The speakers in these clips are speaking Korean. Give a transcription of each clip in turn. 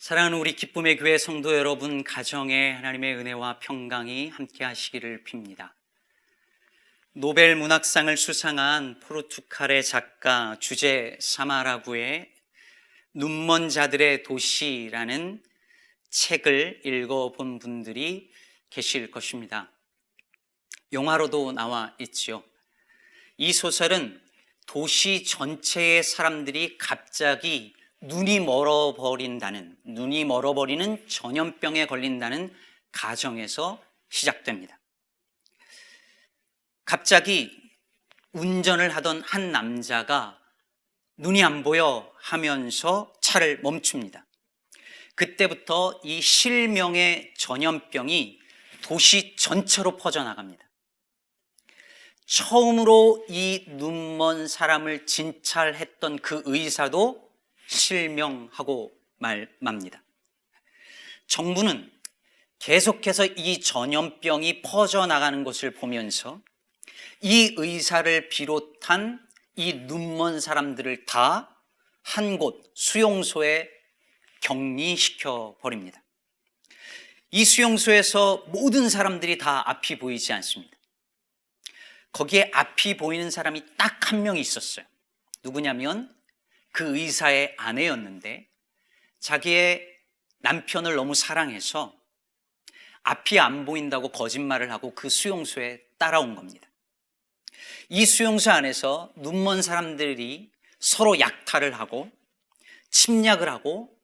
사랑하는 우리 기쁨의 교회 성도 여러분, 가정에 하나님의 은혜와 평강이 함께 하시기를 빕니다. 노벨 문학상을 수상한 포르투갈의 작가 주제 사마라구의 눈먼 자들의 도시라는 책을 읽어본 분들이 계실 것입니다. 영화로도 나와 있지요. 이 소설은 도시 전체의 사람들이 갑자기 눈이 멀어버리는 전염병에 걸린다는 가정에서 시작됩니다. 갑자기 운전을 하던 한 남자가 눈이 안 보여 하면서 차를 멈춥니다. 그때부터 이 실명의 전염병이 도시 전체로 퍼져나갑니다. 처음으로 이 눈먼 사람을 진찰했던 그 의사도 실명하고 맙니다. 정부는 계속해서 이 전염병이 퍼져나가는 것을 보면서 이 의사를 비롯한 이 눈먼 사람들을 다 한 곳 수용소에 격리시켜 버립니다. 이 수용소에서 모든 사람들이 다 앞이 보이지 않습니다. 거기에 앞이 보이는 사람이 딱 한 명이 있었어요. 누구냐면 그 의사의 아내였는데 자기의 남편을 너무 사랑해서 앞이 안 보인다고 거짓말을 하고 그 수용소에 따라온 겁니다. 이 수용소 안에서 눈먼 사람들이 서로 약탈을 하고 침략을 하고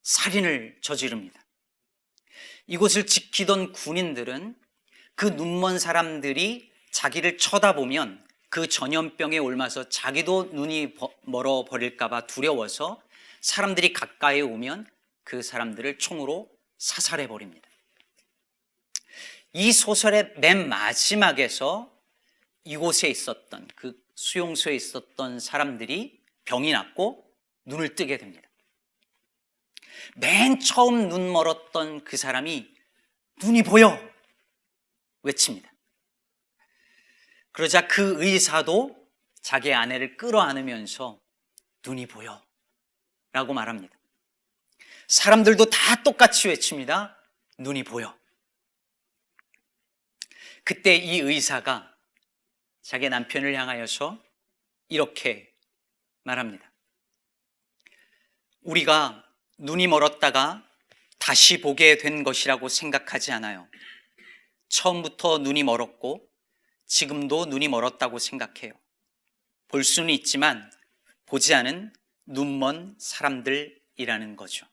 살인을 저지릅니다. 이곳을 지키던 군인들은 그 눈먼 사람들이 자기를 쳐다보면 그 전염병에 옮아서 자기도 눈이 멀어버릴까 봐 두려워서 사람들이 가까이 오면 그 사람들을 총으로 사살해버립니다. 이 소설의 맨 마지막에서 이곳에 있었던 그 수용소에 있었던 사람들이 병이 났고 눈을 뜨게 됩니다. 맨 처음 눈 멀었던 그 사람이 눈이 보여 외칩니다. 그러자 그 의사도 자기 아내를 끌어안으면서 눈이 보여 라고 말합니다. 사람들도 다 똑같이 외칩니다. 눈이 보여. 그때 이 의사가 자기 남편을 향하여서 이렇게 말합니다. 우리가 눈이 멀었다가 다시 보게 된 것이라고 생각하지 않아요. 처음부터 눈이 멀었고 지금도 눈이 멀었다고 생각해요. 볼 수는 있지만 보지 않은 눈먼 사람들이라는 거죠.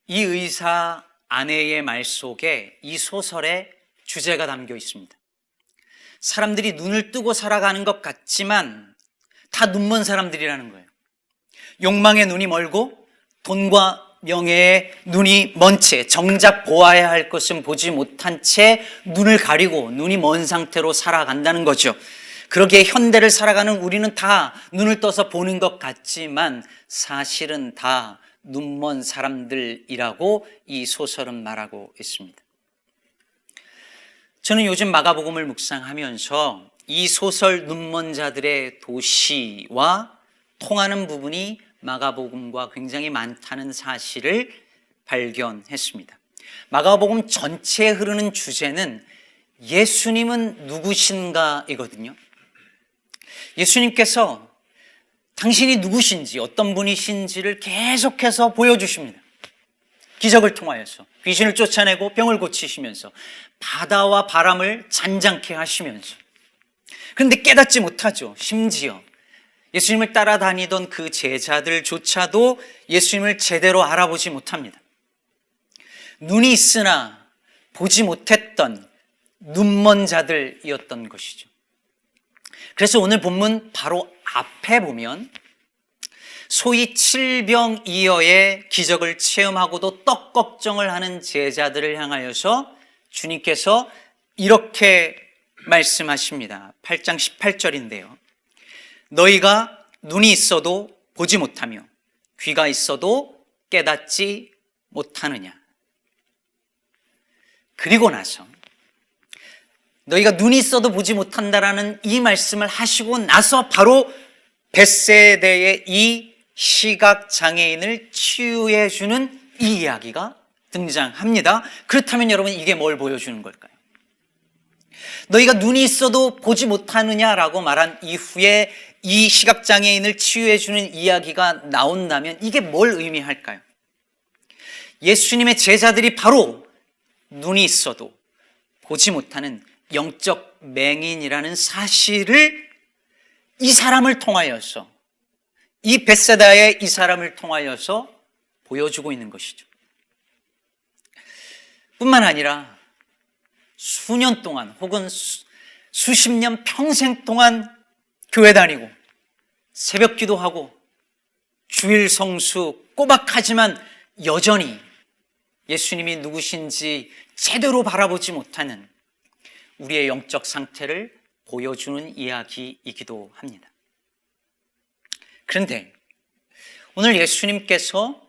이 의사 아내의 말 속에 이 소설의 주제가 담겨 있습니다. 사람들이 눈을 뜨고 살아가는 것 같지만 다 눈먼 사람들이라는 거예요. 욕망의 눈이 멀고 돈과 명예의 눈이 먼 채, 정작 보아야 할 것은 보지 못한 채 눈을 가리고 눈이 먼 상태로 살아간다는 거죠. 그러기에 현대를 살아가는 우리는 다 눈을 떠서 보는 것 같지만 사실은 다 눈먼 사람들이라고 이 소설은 말하고 있습니다. 저는 요즘 마가복음을 묵상하면서 이 소설 눈먼 자들의 도시와 통하는 부분이 마가복음과 굉장히 많다는 사실을 발견했습니다. 마가복음 전체에 흐르는 주제는 예수님은 누구신가이거든요. 예수님께서 당신이 누구신지, 어떤 분이신지를 계속해서 보여주십니다. 기적을 통하여서 귀신을 쫓아내고 병을 고치시면서 바다와 바람을 잔잔케 하시면서, 그런데 깨닫지 못하죠. 심지어 예수님을 따라다니던 그 제자들조차도 예수님을 제대로 알아보지 못합니다. 눈이 있으나 보지 못했던 눈먼 자들이었던 것이죠. 그래서 오늘 본문 바로 앞에 보면 소위 칠병이어의 기적을 체험하고도 떡 걱정을 하는 제자들을 향하여서 주님께서 이렇게 말씀하십니다. 8장 18절인데요. 너희가 눈이 있어도 보지 못하며 귀가 있어도 깨닫지 못하느냐. 그리고 나서 너희가 눈이 있어도 보지 못한다라는 이 말씀을 하시고 나서 바로 벳세대의 이 시각장애인을 치유해주는 이 이야기가 등장합니다. 그렇다면 여러분, 이게 뭘 보여주는 걸까요? 너희가 눈이 있어도 보지 못하느냐라고 말한 이후에 이 시각장애인을 치유해주는 이야기가 나온다면 이게 뭘 의미할까요? 예수님의 제자들이 바로 눈이 있어도 보지 못하는 영적 맹인이라는 사실을 이 사람을 통하여서, 이 벳세다의 이 사람을 통하여서 보여주고 있는 것이죠. 뿐만 아니라 수년 동안 혹은 수십 년 평생 동안 교회 다니고 새벽 기도하고 주일 성수 꼬박하지만 여전히 예수님이 누구신지 제대로 바라보지 못하는 우리의 영적 상태를 보여주는 이야기이기도 합니다. 그런데 오늘 예수님께서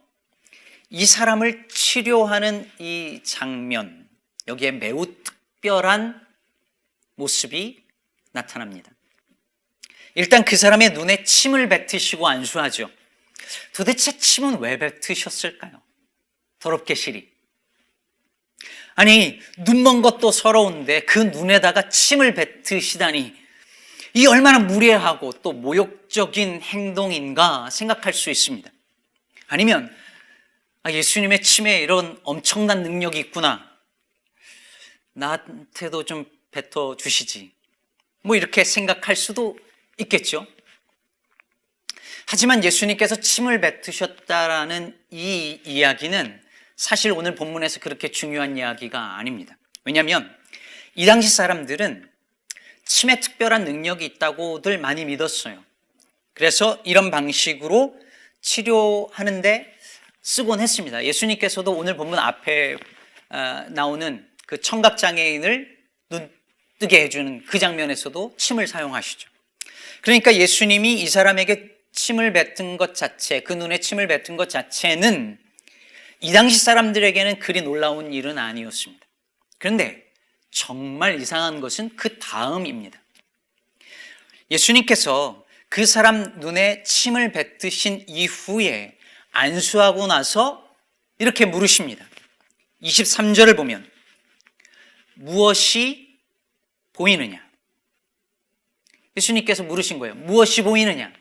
이 사람을 치료하는 이 장면, 여기에 매우 특별한 모습이 나타납니다. 일단 그 사람의 눈에 침을 뱉으시고 안수하죠. 도대체 침은 왜 뱉으셨을까요? 더럽게 시리. 아니, 눈 먼 것도 서러운데 그 눈에다가 침을 뱉으시다니, 이 얼마나 무례하고 또 모욕적인 행동인가 생각할 수 있습니다. 아니면 예수님의 침에 이런 엄청난 능력이 있구나, 나한테도 좀 뱉어주시지, 이렇게 생각할 수도 있겠죠. 하지만 예수님께서 침을 뱉으셨다라는 이 이야기는 사실 오늘 본문에서 그렇게 중요한 이야기가 아닙니다. 왜냐하면 이 당시 사람들은 침에 특별한 능력이 있다고들 많이 믿었어요. 그래서 이런 방식으로 치료하는데 쓰곤 했습니다. 예수님께서도 오늘 본문 앞에 나오는 그 청각장애인을 눈 뜨게 해주는 그 장면에서도 침을 사용하시죠. 그러니까 예수님이 이 사람에게 침을 뱉은 것 자체, 그 눈에 침을 뱉은 것 자체는 이 당시 사람들에게는 그리 놀라운 일은 아니었습니다. 그런데 정말 이상한 것은 그 다음입니다. 예수님께서 그 사람 눈에 침을 뱉으신 이후에 안수하고 나서 이렇게 물으십니다. 23절을 보면 무엇이 보이느냐? 예수님께서 물으신 거예요. 무엇이 보이느냐?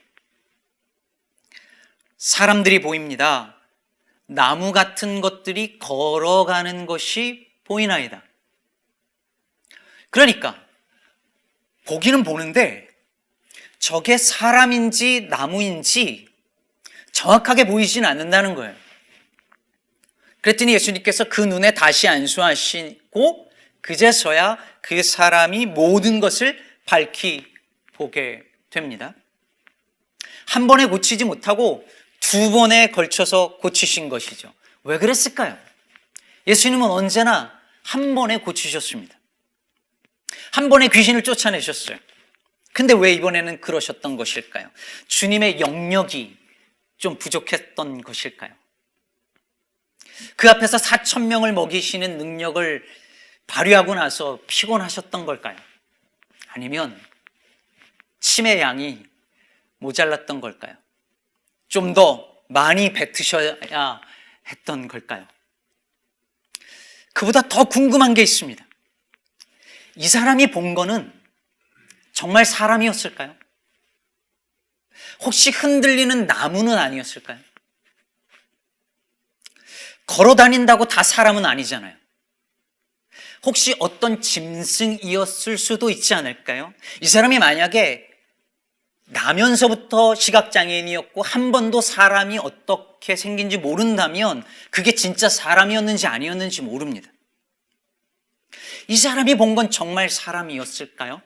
사람들이 보입니다. 나무 같은 것들이 걸어가는 것이 보이나이다. 그러니까 보기는 보는데 저게 사람인지 나무인지 정확하게 보이진 않는다는 거예요. 그랬더니 예수님께서 그 눈에 다시 안수하시고 그제서야 그 사람이 모든 것을 밝히 보게 됩니다. 한 번에 고치지 못하고 두 번에 걸쳐서 고치신 것이죠. 왜 그랬을까요? 예수님은 언제나 한 번에 고치셨습니다. 한 번에 귀신을 쫓아내셨어요. 근데 왜 이번에는 그러셨던 것일까요? 주님의 영역이 좀 부족했던 것일까요? 그 앞에서 4,000명을 먹이시는 능력을 발휘하고 나서 피곤하셨던 걸까요? 아니면 침의 양이 모자랐던 걸까요? 좀 더 많이 뱉으셔야 했던 걸까요? 그보다 더 궁금한 게 있습니다. 이 사람이 본 거는 정말 사람이었을까요? 혹시 흔들리는 나무는 아니었을까요? 걸어 다닌다고 다 사람은 아니잖아요. 혹시 어떤 짐승이었을 수도 있지 않을까요? 이 사람이 만약에 나면서부터 시각장애인이었고 한 번도 사람이 어떻게 생긴지 모른다면 그게 진짜 사람이었는지 아니었는지 모릅니다. 이 사람이 본 건 정말 사람이었을까요?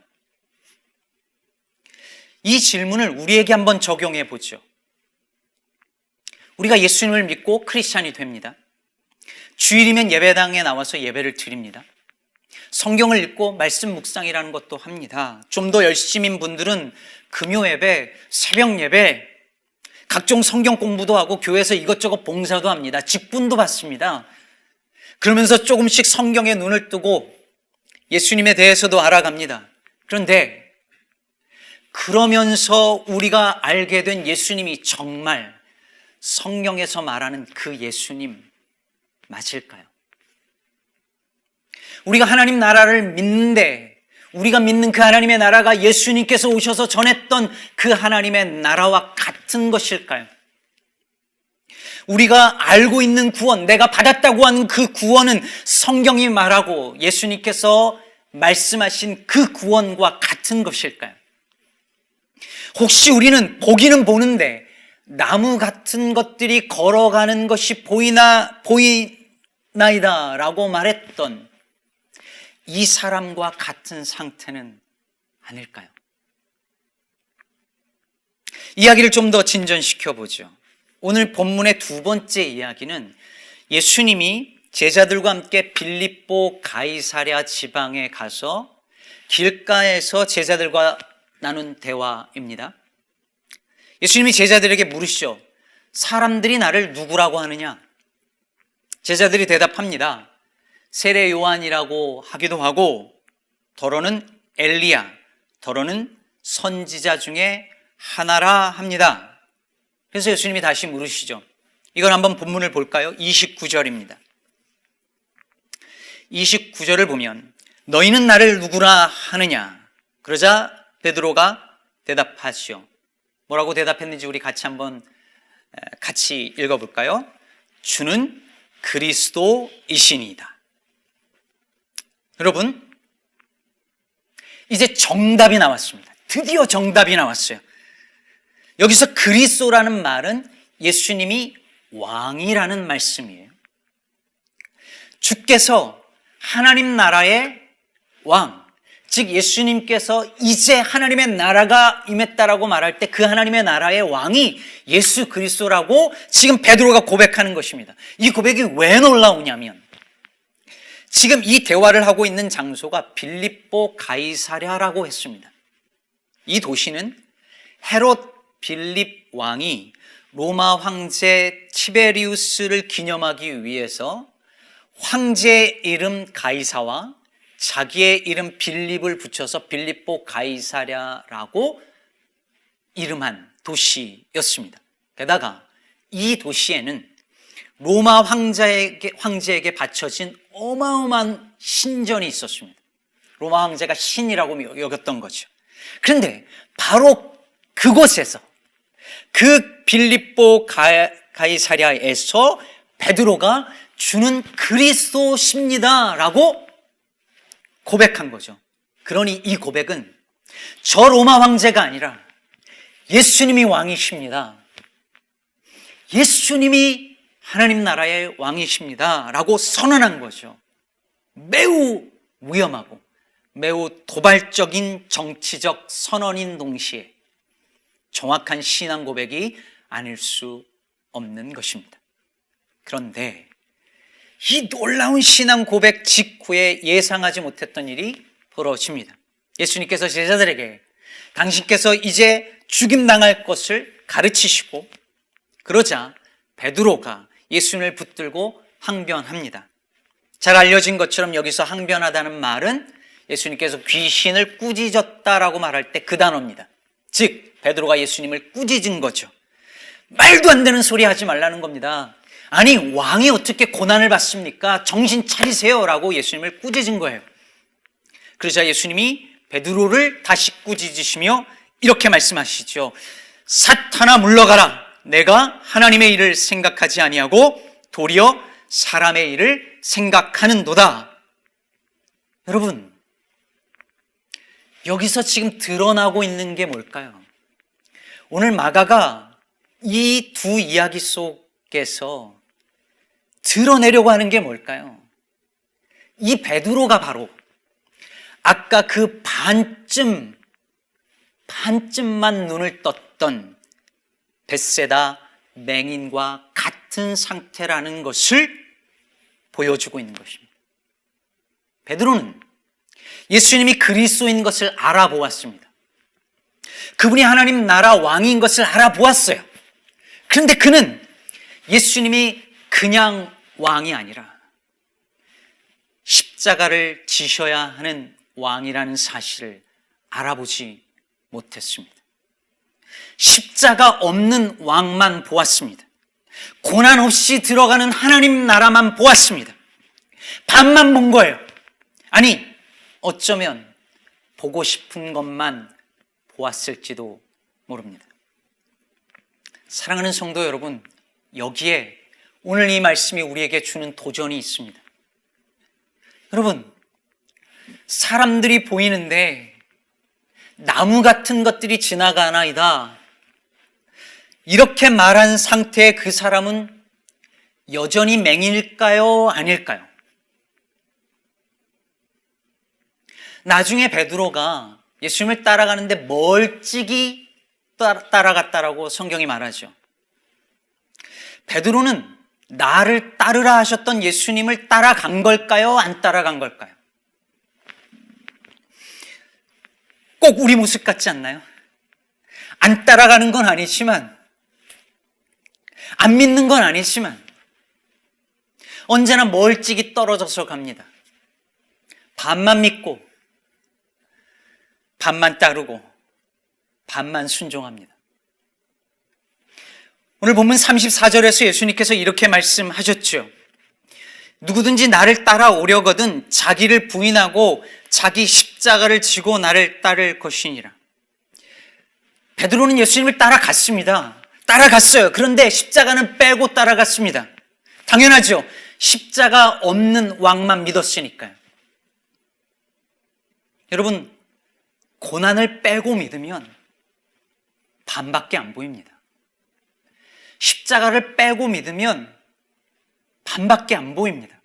이 질문을 우리에게 한번 적용해 보죠. 우리가 예수님을 믿고 크리스찬이 됩니다. 주일이면 예배당에 나와서 예배를 드립니다. 성경을 읽고 말씀 묵상이라는 것도 합니다. 좀 더 열심인 분들은 금요 예배, 새벽 예배, 각종 성경 공부도 하고 교회에서 이것저것 봉사도 합니다. 직분도 받습니다. 그러면서 조금씩 성경에 눈을 뜨고 예수님에 대해서도 알아갑니다. 그런데 그러면서 우리가 알게 된 예수님이 정말 성경에서 말하는 그 예수님 맞을까요? 우리가 하나님 나라를 믿는데 우리가 믿는 그 하나님의 나라가 예수님께서 오셔서 전했던 그 하나님의 나라와 같은 것일까요? 우리가 알고 있는 구원, 내가 받았다고 하는 그 구원은 성경이 말하고 예수님께서 말씀하신 그 구원과 같은 것일까요? 혹시 우리는 보기는 보는데 나무 같은 것들이 걸어가는 것이 보이나이다 라고 말했던 이 사람과 같은 상태는 아닐까요? 이야기를 좀 더 진전시켜 보죠. 오늘 본문의 두 번째 이야기는 예수님이 제자들과 함께 빌립보 가이사랴 지방에 가서 길가에서 제자들과 나눈 대화입니다. 예수님이 제자들에게 물으시죠. 사람들이 나를 누구라고 하느냐? 제자들이 대답합니다. 세례 요한이라고 하기도 하고 더러는 엘리야, 더러는 선지자 중에 하나라 합니다. 그래서 예수님이 다시 물으시죠. 이걸 한번 본문을 볼까요? 29절입니다. 29절을 보면 너희는 나를 누구라 하느냐? 그러자 베드로가 대답하시오. 뭐라고 대답했는지 우리 같이 읽어볼까요? 주는 그리스도이시니이다. 여러분, 이제 정답이 나왔습니다. 드디어 정답이 나왔어요. 여기서 그리스도라는 말은 예수님이 왕이라는 말씀이에요. 주께서 하나님 나라의 왕, 즉 예수님께서 이제 하나님의 나라가 임했다라고 말할 때 그 하나님의 나라의 왕이 예수 그리스도라고 지금 베드로가 고백하는 것입니다. 이 고백이 왜 놀라우냐면 지금 이 대화를 하고 있는 장소가 빌립보 가이사랴라고 했습니다. 이 도시는 헤롯 빌립 왕이 로마 황제 티베리우스를 기념하기 위해서 황제의 이름 가이사와 자기의 이름 빌립을 붙여서 빌립보 가이사랴라고 이름한 도시였습니다. 게다가 이 도시에는 로마 황제에게 바쳐진 어마어마한 신전이 있었습니다. 로마 황제가 신이라고 여겼던 거죠. 그런데 바로 그곳에서 그 빌립보 가이사랴에서 베드로가 주는 그리스도십니다 라고 고백한 거죠. 그러니 이 고백은 저 로마 황제가 아니라 예수님이 왕이십니다. 예수님이 하나님 나라의 왕이십니다 라고 선언한 거죠. 매우 위험하고 매우 도발적인 정치적 선언인 동시에 정확한 신앙 고백이 아닐 수 없는 것입니다. 그런데 이 놀라운 신앙 고백 직후에 예상하지 못했던 일이 벌어집니다. 예수님께서 제자들에게 당신께서 이제 죽임당할 것을 가르치시고 그러자 베드로가 예수님을 붙들고 항변합니다. 잘 알려진 것처럼 여기서 항변하다는 말은 예수님께서 귀신을 꾸짖었다라고 말할 때 그 단어입니다. 즉 베드로가 예수님을 꾸짖은 거죠. 말도 안 되는 소리 하지 말라는 겁니다. 아니 왕이 어떻게 고난을 받습니까? 정신 차리세요 라고 예수님을 꾸짖은 거예요. 그러자 예수님이 베드로를 다시 꾸짖으시며 이렇게 말씀하시죠. 사탄아 물러가라. 내가 하나님의 일을 생각하지 아니하고 도리어 사람의 일을 생각하는도다. 여러분, 여기서 지금 드러나고 있는 게 뭘까요? 오늘 마가가 이 두 이야기 속에서 드러내려고 하는 게 뭘까요? 이 베드로가 바로 아까 그 반쯤만 눈을 떴던 벳세다 맹인과 같은 상태라는 것을 보여주고 있는 것입니다. 베드로는 예수님이 그리스도인 것을 알아보았습니다. 그분이 하나님 나라 왕인 것을 알아보았어요. 그런데 그는 예수님이 그냥 왕이 아니라 십자가를 지셔야 하는 왕이라는 사실을 알아보지 못했습니다. 십자가 없는 왕만 보았습니다. 고난 없이 들어가는 하나님 나라만 보았습니다. 반만 본 거예요. 아니, 어쩌면 보고 싶은 것만 보았을지도 모릅니다. 사랑하는 성도 여러분, 여기에 오늘 이 말씀이 우리에게 주는 도전이 있습니다. 여러분, 사람들이 보이는데 나무 같은 것들이 지나가나이다, 이렇게 말한 상태의 그 사람은 여전히 맹인일까요? 아닐까요? 나중에 베드로가 예수님을 따라가는데 멀찍이 따라갔다라고 성경이 말하죠. 베드로는 나를 따르라 하셨던 예수님을 따라간 걸까요? 안 따라간 걸까요? 꼭 우리 모습 같지 않나요? 안 따라가는 건 아니지만, 안 믿는 건 아니지만 언제나 멀찍이 떨어져서 갑니다. 반만 믿고 반만 따르고 반만 순종합니다. 오늘 본문 34절에서 예수님께서 이렇게 말씀하셨죠. 누구든지 나를 따라오려거든 자기를 부인하고 자기 십자가를 지고 나를 따를 것이니라. 베드로는 예수님을 따라갔습니다. 따라갔어요. 그런데 십자가는 빼고 따라갔습니다. 당연하죠. 십자가 없는 왕만 믿었으니까요. 여러분, 고난을 빼고 믿으면 반밖에 안 보입니다. 십자가를 빼고 믿으면 반밖에 안 보입니다.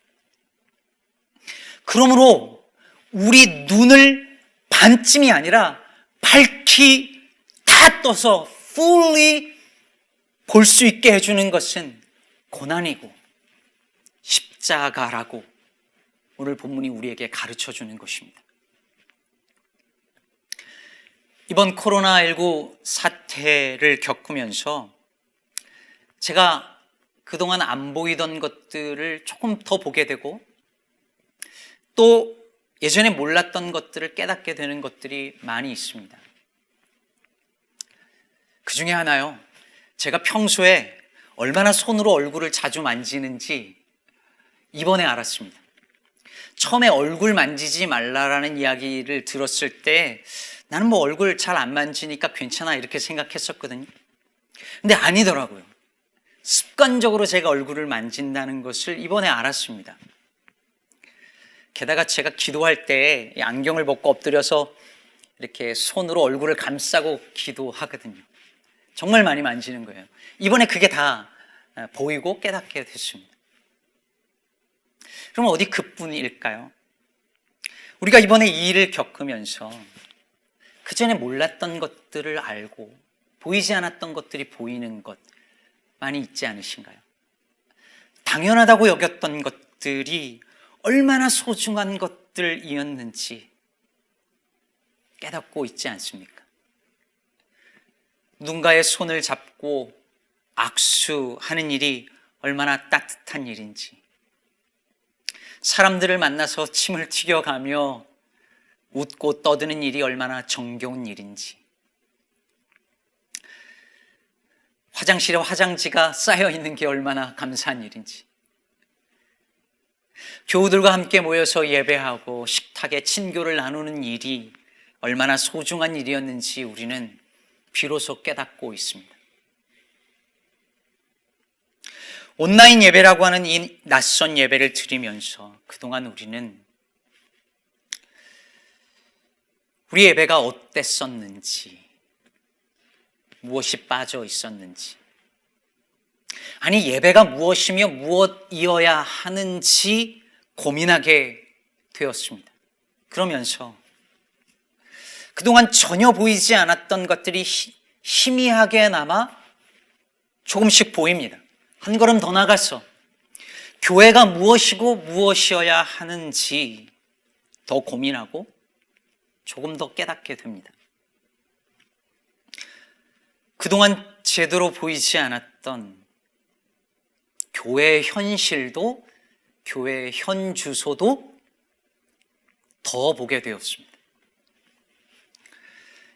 그러므로 우리 눈을 반쯤이 아니라 밝히 다 떠서 fully 볼 수 있게 해주는 것은 고난이고 십자가라고 오늘 본문이 우리에게 가르쳐주는 것입니다. 이번 코로나19 사태를 겪으면서 제가 그동안 안 보이던 것들을 조금 더 보게 되고 또 예전에 몰랐던 것들을 깨닫게 되는 것들이 많이 있습니다. 그 중에 하나요, 제가 평소에 얼마나 손으로 얼굴을 자주 만지는지 이번에 알았습니다. 처음에 얼굴 만지지 말라라는 이야기를 들었을 때 나는 뭐 얼굴 잘 안 만지니까 괜찮아 이렇게 생각했었거든요. 근데 아니더라고요. 습관적으로 제가 얼굴을 만진다는 것을 이번에 알았습니다. 게다가 제가 기도할 때 안경을 벗고 엎드려서 이렇게 손으로 얼굴을 감싸고 기도하거든요. 정말 많이 만지는 거예요. 이번에 그게 다 보이고 깨닫게 됐습니다. 그럼 어디 그뿐일까요? 우리가 이번에 이 일을 겪으면서 그전에 몰랐던 것들을 알고 보이지 않았던 것들이 보이는 것 많이 있지 않으신가요? 당연하다고 여겼던 것들이 얼마나 소중한 것들이었는지 깨닫고 있지 않습니까? 누군가의 손을 잡고 악수하는 일이 얼마나 따뜻한 일인지, 사람들을 만나서 침을 튀겨가며 웃고 떠드는 일이 얼마나 정겨운 일인지, 화장실에 화장지가 쌓여있는 게 얼마나 감사한 일인지, 교우들과 함께 모여서 예배하고 식탁에 친교를 나누는 일이 얼마나 소중한 일이었는지 우리는 비로소 깨닫고 있습니다. 온라인 예배라고 하는 이 낯선 예배를 드리면서 그동안 우리는 우리 예배가 어땠었는지, 무엇이 빠져 있었는지, 아니 예배가 무엇이며 무엇이어야 하는지 고민하게 되었습니다. 그러면서 그동안 전혀 보이지 않았던 것들이 희미하게나마 조금씩 보입니다. 한 걸음 더 나가서 교회가 무엇이고 무엇이어야 하는지 더 고민하고 조금 더 깨닫게 됩니다. 그동안 제대로 보이지 않았던 교회의 현실도, 교회의 현 주소도 더 보게 되었습니다.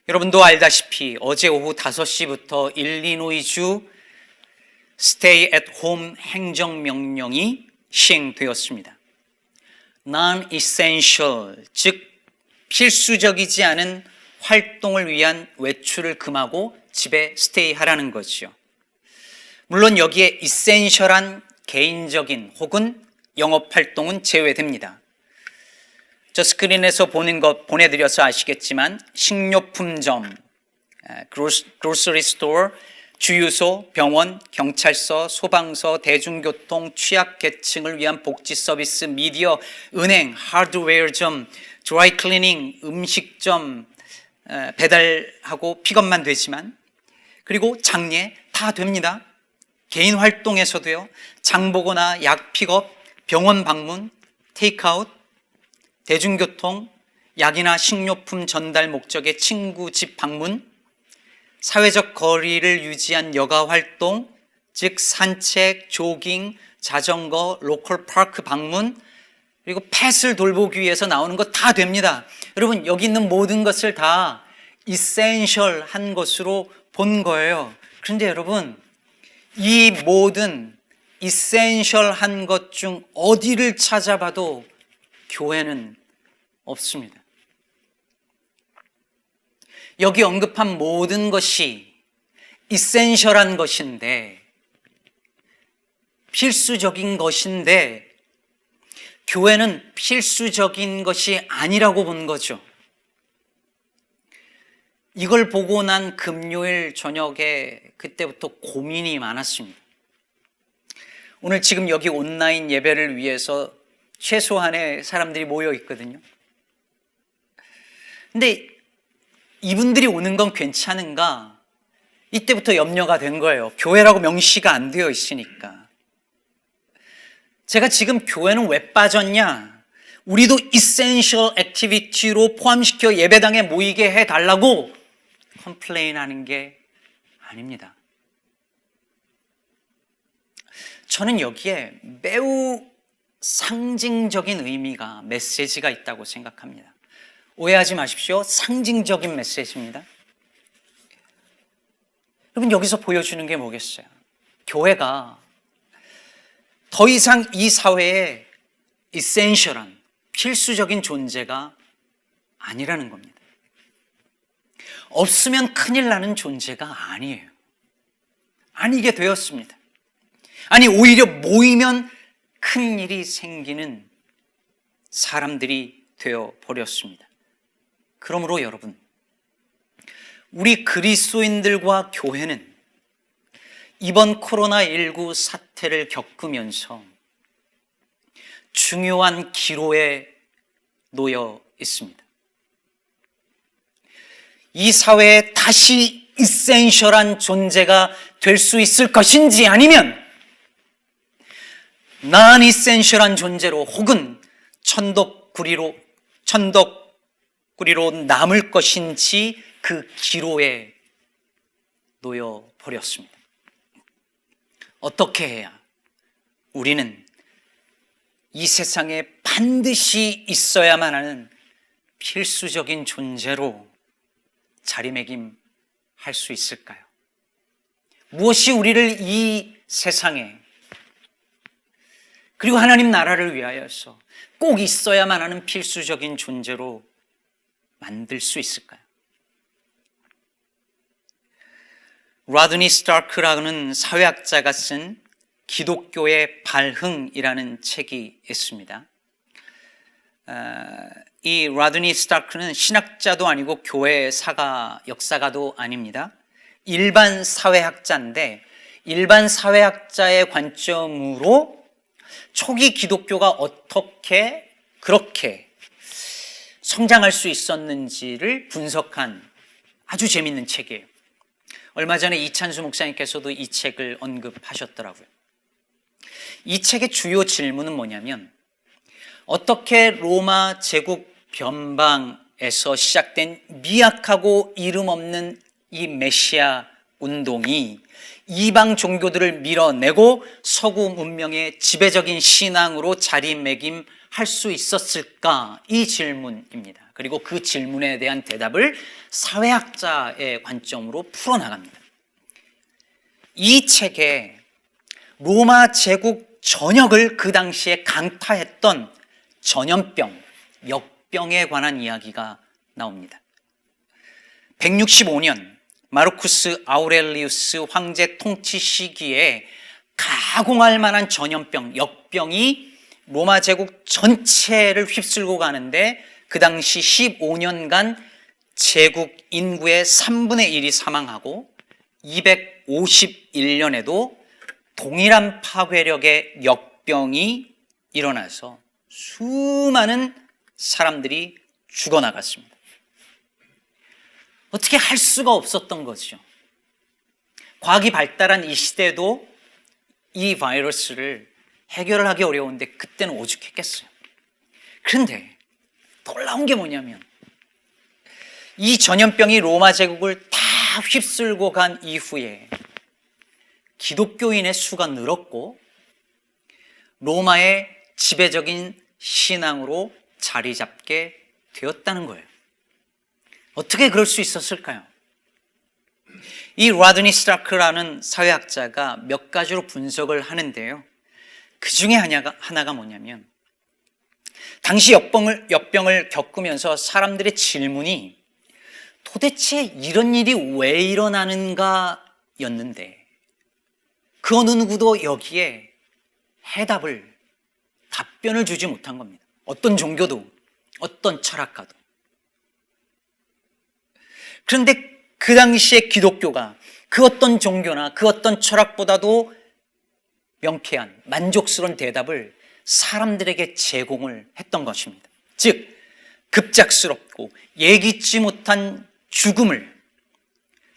여러분도 알다시피 어제 오후 5시부터 일리노이주 Stay at home 행정명령이 시행되었습니다. Non-essential, 즉 필수적이지 않은 활동을 위한 외출을 금하고 집에 스테이하라는 거죠. 물론 여기에 essential한 개인적인 혹은 영업활동은 제외됩니다. 저 스크린에서 보는 것 보내드려서 아시겠지만 식료품점, grocery store, 주유소, 병원, 경찰서, 소방서, 대중교통, 취약계층을 위한 복지 서비스, 미디어, 은행, 하드웨어점, 드라이클리닝, 음식점, 배달하고 픽업만 되지만, 그리고 장례 다 됩니다. 개인 활동에서도요. 장 보거나 약 픽업, 병원 방문, 테이크아웃, 대중교통, 약이나 식료품 전달 목적의 친구 집 방문, 사회적 거리를 유지한 여가 활동, 즉 산책, 조깅, 자전거, 로컬 파크 방문, 그리고 펫을 돌보기 위해서 나오는 것 다 됩니다. 여러분, 여기 있는 모든 것을 다 이센셜한 것으로 본 거예요. 그런데 여러분, 이 모든 이센셜한 것 중 어디를 찾아봐도 교회는 없습니다. 여기 언급한 모든 것이 이센셜한 것인데, 필수적인 것인데, 교회는 필수적인 것이 아니라고 본 거죠. 이걸 보고 난 금요일 저녁에 그때부터 고민이 많았습니다. 오늘 지금 여기 온라인 예배를 위해서 최소한의 사람들이 모여 있거든요. 근데 이분들이 오는 건 괜찮은가? 이때부터 염려가 된 거예요. 교회라고 명시가 안 되어 있으니까. 제가 지금 교회는 왜 빠졌냐? 우리도 essential activity로 포함시켜 예배당에 모이게 해달라고 컴플레인 하는 게 아닙니다. 저는 여기에 매우 상징적인 의미가, 메시지가 있다고 생각합니다. 오해하지 마십시오. 상징적인 메시지입니다. 여러분, 여기서 보여주는 게 뭐겠어요? 교회가 더 이상 이 사회에 이센셜한, 필수적인 존재가 아니라는 겁니다. 없으면 큰일 나는 존재가 아니에요. 아니게 되었습니다. 아니, 오히려 모이면 큰일이 생기는 사람들이 되어 버렸습니다. 그러므로 여러분, 우리 그리스도인들과 교회는 이번 코로나19 사태를 겪으면서 중요한 기로에 놓여 있습니다. 이 사회에 다시 이센셜한 존재가 될 수 있을 것인지, 아니면 non essential한 존재로 혹은 천덕꾸리로 남을 것인지, 그 기로에 놓여 버렸습니다. 어떻게 해야 우리는 이 세상에 반드시 있어야만 하는 필수적인 존재로 자리매김할 수 있을까요? 무엇이 우리를 이 세상에, 그리고 하나님 나라를 위하여서 꼭 있어야만 하는 필수적인 존재로 만들 수 있을까요? 라드니 스타크라는 사회학자가 쓴 기독교의 발흥이라는 책이 있습니다. 이 라드니 스타크는 신학자도 아니고 교회 역사가도 아닙니다. 일반 사회학자인데, 일반 사회학자의 관점으로 초기 기독교가 어떻게 그렇게 성장할 수 있었는지를 분석한 아주 재밌는 책이에요. 얼마 전에 이찬수 목사님께서도 이 책을 언급하셨더라고요. 이 책의 주요 질문은 뭐냐면, 어떻게 로마 제국 변방에서 시작된 미약하고 이름 없는 이 메시아 운동이 이방 종교들을 밀어내고 서구 문명의 지배적인 신앙으로 자리매김할 수 있었을까? 이 질문입니다. 그리고 그 질문에 대한 대답을 사회학자의 관점으로 풀어나갑니다. 이 책에 로마 제국 전역을 그 당시에 강타했던 전염병, 역병에 관한 이야기가 나옵니다. 165년 마르쿠스 아우렐리우스 황제 통치 시기에 가공할 만한 전염병, 역병이 로마 제국 전체를 휩쓸고 가는데 그 당시 15년간 제국 인구의 3분의 1이 사망하고 251년에도 동일한 파괴력의 역병이 일어나서 수많은 사람들이 죽어나갔습니다. 어떻게 할 수가 없었던 거죠. 과학이 발달한 이 시대도 이 바이러스를 해결을 하기 어려운데 그때는 오죽했겠어요. 그런데 놀라운 게 뭐냐면 이 전염병이 로마 제국을 다 휩쓸고 간 이후에 기독교인의 수가 늘었고 로마의 지배적인 신앙으로 자리 잡게 되었다는 거예요. 어떻게 그럴 수 있었을까요? 이 라드니 스타크라는 사회학자가 몇 가지로 분석을 하는데요. 그 중에 하나가 뭐냐면 당시 역병을 겪으면서 사람들의 질문이 도대체 이런 일이 왜 일어나는가 였는데 그 어느 누구도 여기에 답변을 주지 못한 겁니다. 어떤 종교도, 어떤 철학가도. 그런데 그 당시에 기독교가 그 어떤 종교나 그 어떤 철학보다도 명쾌한, 만족스러운 대답을 사람들에게 제공을 했던 것입니다. 즉, 급작스럽고 예기치 못한 죽음을,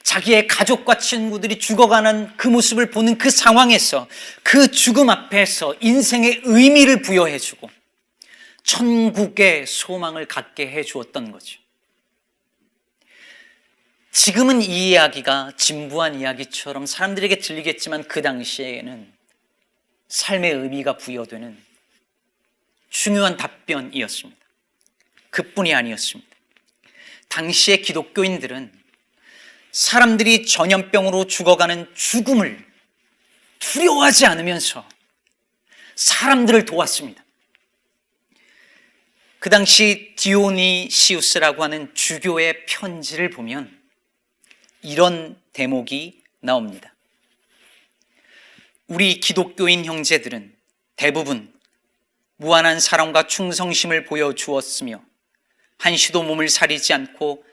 자기의 가족과 친구들이 죽어가는 그 모습을 보는 그 상황에서 그 죽음 앞에서 인생의 의미를 부여해주고 천국의 소망을 갖게 해주었던 거죠. 지금은 이 이야기가 진부한 이야기처럼 사람들에게 들리겠지만 그 당시에는 삶의 의미가 부여되는 중요한 답변이었습니다. 그뿐이 아니었습니다. 당시의 기독교인들은 사람들이 전염병으로 죽어가는 죽음을 두려워하지 않으면서 사람들을 도왔습니다. 그 당시 디오니시우스라고 하는 주교의 편지를 보면 이런 대목이 나옵니다. 우리 기독교인 형제들은 대부분 무한한 사랑과 충성심을 보여주었으며 한시도 몸을 사리지 않고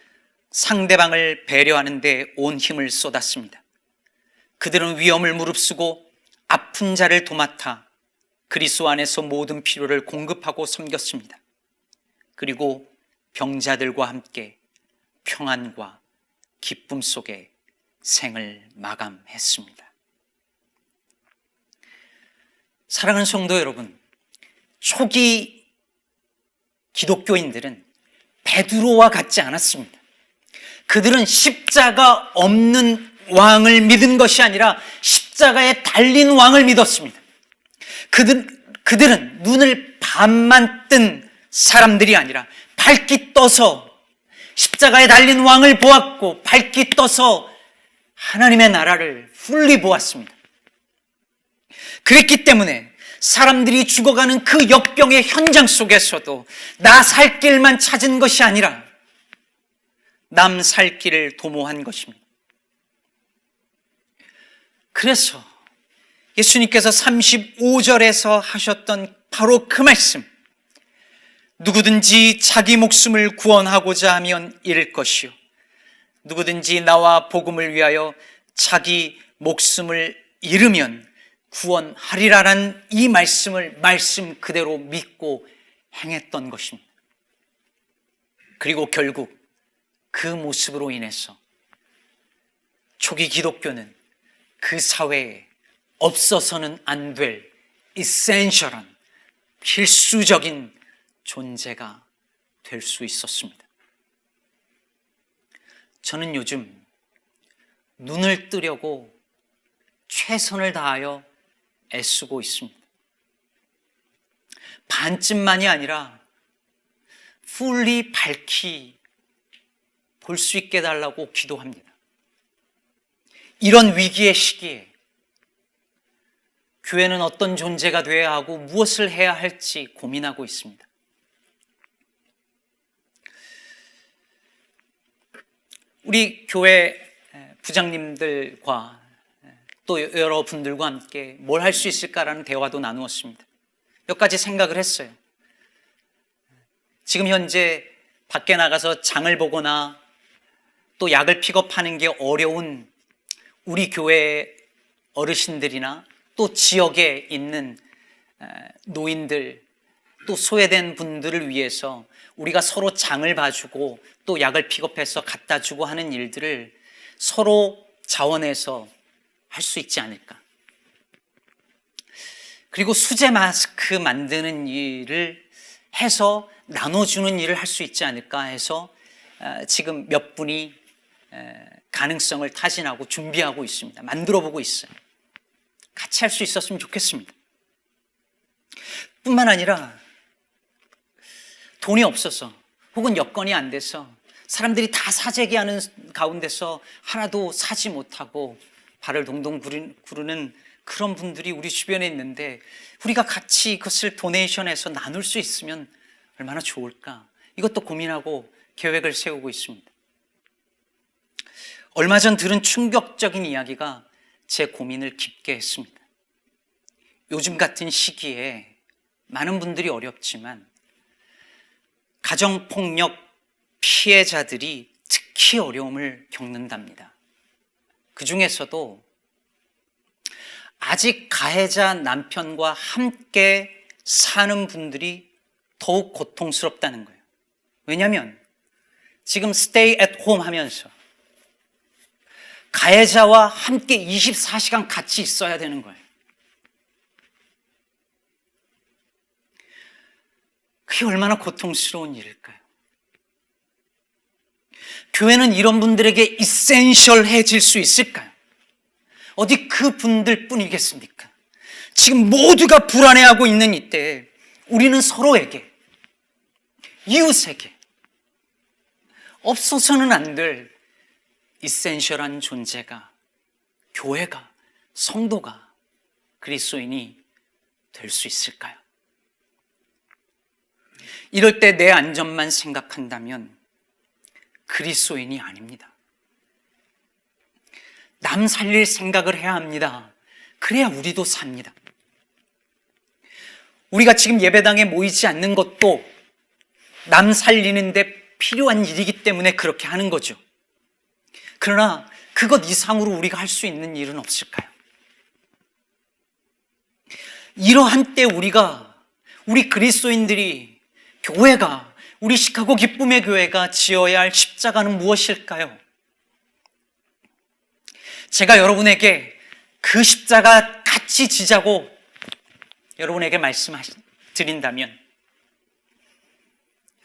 상대방을 배려하는 데 온 힘을 쏟았습니다. 그들은 위험을 무릅쓰고 아픈 자를 도맡아 그리스도 안에서 모든 필요를 공급하고 섬겼습니다. 그리고 병자들과 함께 평안과 기쁨 속에 생을 마감했습니다. 사랑하는 성도 여러분, 초기 기독교인들은 베드로와 같지 않았습니다. 그들은 십자가 없는 왕을 믿은 것이 아니라 십자가에 달린 왕을 믿었습니다. 그들은 눈을 반만 뜬 사람들이 아니라 밝기 떠서 십자가에 달린 왕을 보았고 밝기 떠서 하나님의 나라를 fully 보았습니다. 그랬기 때문에 사람들이 죽어가는 그 역병의 현장 속에서도 나 살 길만 찾은 것이 아니라 남 살 길을 도모한 것입니다. 그래서 예수님께서 35절에서 하셨던 바로 그 말씀, 누구든지 자기 목숨을 구원하고자 하면 잃을 것이요 누구든지 나와 복음을 위하여 자기 목숨을 잃으면 구원하리라는 이 말씀을 말씀 그대로 믿고 행했던 것입니다. 그리고 결국 그 모습으로 인해서 초기 기독교는 그 사회에 없어서는 안 될 이센셜한 필수적인 존재가 될 수 있었습니다. 저는 요즘 눈을 뜨려고 최선을 다하여 애쓰고 있습니다. 반쯤만이 아니라 fully 밝히 볼 수 있게 해달라고 기도합니다. 이런 위기의 시기에 교회는 어떤 존재가 되어야 하고 무엇을 해야 할지 고민하고 있습니다. 우리 교회 부장님들과 또 여러분들과 함께 뭘 할 수 있을까라는 대화도 나누었습니다. 몇 가지 생각을 했어요. 지금 현재 밖에 나가서 장을 보거나 또 약을 픽업하는 게 어려운 우리 교회 어르신들이나 또 지역에 있는 노인들, 또 소외된 분들을 위해서 우리가 서로 장을 봐주고 또 약을 픽업해서 갖다 주고 하는 일들을 서로 자원해서 할 수 있지 않을까. 그리고 수제 마스크 만드는 일을 해서 나눠주는 일을 할 수 있지 않을까 해서 지금 몇 분이 가능성을 타진하고 준비하고 있습니다. 만들어 보고 있어요. 같이 할 수 있었으면 좋겠습니다. 뿐만 아니라 돈이 없어서 혹은 여건이 안 돼서 사람들이 다 사재기 하는 가운데서 하나도 사지 못하고 발을 동동 구르는 그런 분들이 우리 주변에 있는데 우리가 같이 그것을 도네이션해서 나눌 수 있으면 얼마나 좋을까. 이것도 고민하고 계획을 세우고 있습니다. 얼마 전 들은 충격적인 이야기가 제 고민을 깊게 했습니다. 요즘 같은 시기에 많은 분들이 어렵지만 가정폭력 피해자들이 특히 어려움을 겪는답니다. 그 중에서도 아직 가해자 남편과 함께 사는 분들이 더욱 고통스럽다는 거예요. 왜냐하면 지금 stay at home 하면서 가해자와 함께 24시간 같이 있어야 되는 거예요. 그게 얼마나 고통스러운 일일까요? 교회는 이런 분들에게 이센셜해질 수 있을까요? 어디 그 분들 뿐이겠습니까? 지금 모두가 불안해하고 있는 이때에 우리는 서로에게, 이웃에게 없어서는 안 될 이센셜한 존재가, 교회가, 성도가, 그리스도인이 될 수 있을까요? 이럴 때 내 안전만 생각한다면 그리스도인이 아닙니다. 남 살릴 생각을 해야 합니다. 그래야 우리도 삽니다. 우리가 지금 예배당에 모이지 않는 것도 남 살리는데 필요한 일이기 때문에 그렇게 하는 거죠. 그러나 그것 이상으로 우리가 할 수 있는 일은 없을까요? 이러한 때 우리 그리스도인들이, 교회가, 우리 시카고 기쁨의 교회가 지어야 할 십자가는 무엇일까요? 제가 여러분에게 그 십자가 같이 지자고 여러분에게 말씀드린다면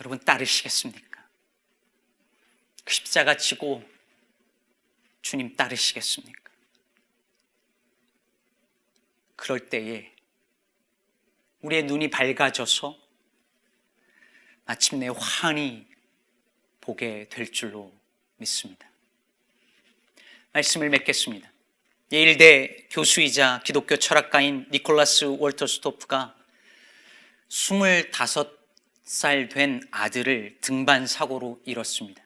여러분 따르시겠습니까? 그 십자가 지고 주님 따르시겠습니까? 그럴 때에 우리의 눈이 밝아져서 마침내 환히 보게 될 줄로 믿습니다. 말씀을 맺겠습니다. 예일대 교수이자 기독교 철학가인 니콜라스 월터스토프가 25살 된 아들을 등반 사고로 잃었습니다.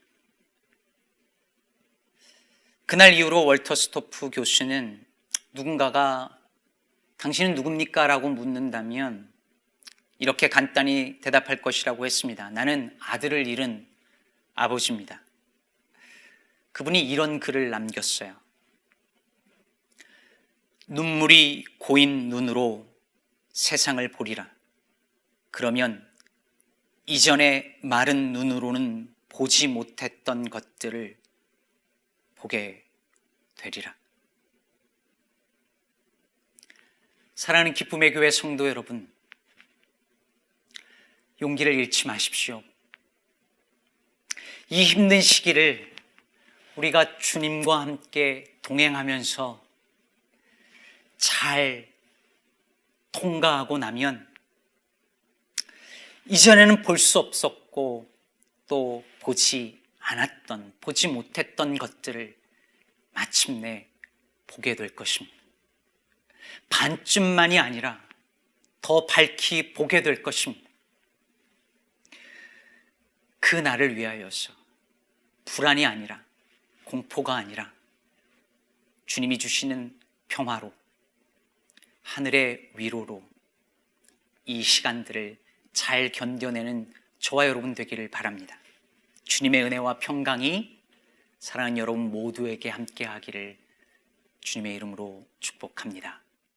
그날 이후로 월터스토프 교수는 누군가가 당신은 누굽니까? 라고 묻는다면 이렇게 간단히 대답할 것이라고 했습니다. 나는 아들을 잃은 아버지입니다. 그분이 이런 글을 남겼어요. 눈물이 고인 눈으로 세상을 보리라. 그러면 이전에 마른 눈으로는 보지 못했던 것들을 보게 되리라. 사랑하는 기쁨의 교회 성도 여러분, 용기를 잃지 마십시오. 이 힘든 시기를 우리가 주님과 함께 동행하면서 잘 통과하고 나면 이전에는 볼 수 없었고 또 보지 못했던 것들을 마침내 보게 될 것입니다. 반쯤만이 아니라 더 밝히 보게 될 것입니다. 그 날을 위하여서 불안이 아니라, 공포가 아니라 주님이 주시는 평화로, 하늘의 위로로 이 시간들을 잘 견뎌내는 저와 여러분 되기를 바랍니다. 주님의 은혜와 평강이 사랑하는 여러분 모두에게 함께하기를 주님의 이름으로 축복합니다.